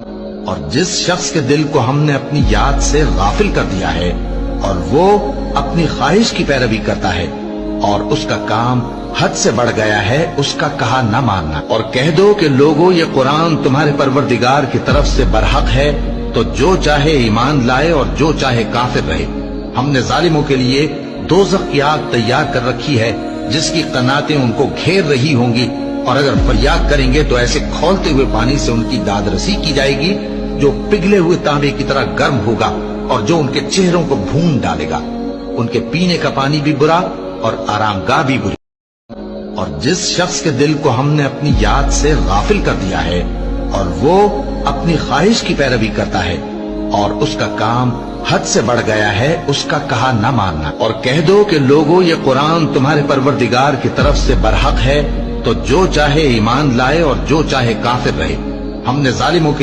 اور جس شخص کے دل کو ہم نے اپنی یاد سے غافل کر دیا ہے اور وہ اپنی خواہش کی پیروی کرتا ہے اور اس کا کام حد سے بڑھ گیا ہے اس کا کہا نہ ماننا، اور کہہ دو کہ لوگو یہ قرآن تمہارے پروردگار کی طرف سے برحق ہے، تو جو چاہے ایمان لائے اور جو چاہے کافر رہے۔ ہم نے ظالموں کے لیے دوزخ کی آگ تیار کر رکھی ہے جس کی قناتیں ان کو گھیر رہی ہوں گی، اور اگر فریاد کریں گے تو ایسے کھولتے ہوئے پانی سے ان کی داد رسی کی جائے گی جو پگھلے ہوئے تانبے کی طرح گرم ہوگا اور جو ان کے چہروں کو بھون ڈالے گا۔ ان کے پینے کا پانی بھی برا اور آرام گاہ بھی بری۔ اور جس شخص کے دل کو ہم نے اپنی یاد سے غافل کر دیا ہے اور وہ اپنی خواہش کی پیروی کرتا ہے اور اس کا کام حد سے بڑھ گیا ہے اس کا کہا نہ ماننا، اور کہہ دو کہ لوگو یہ قرآن تمہارے پروردگار کی طرف سے برحق ہے، تو جو چاہے ایمان لائے اور جو چاہے کافر رہے۔ ہم نے ظالموں کے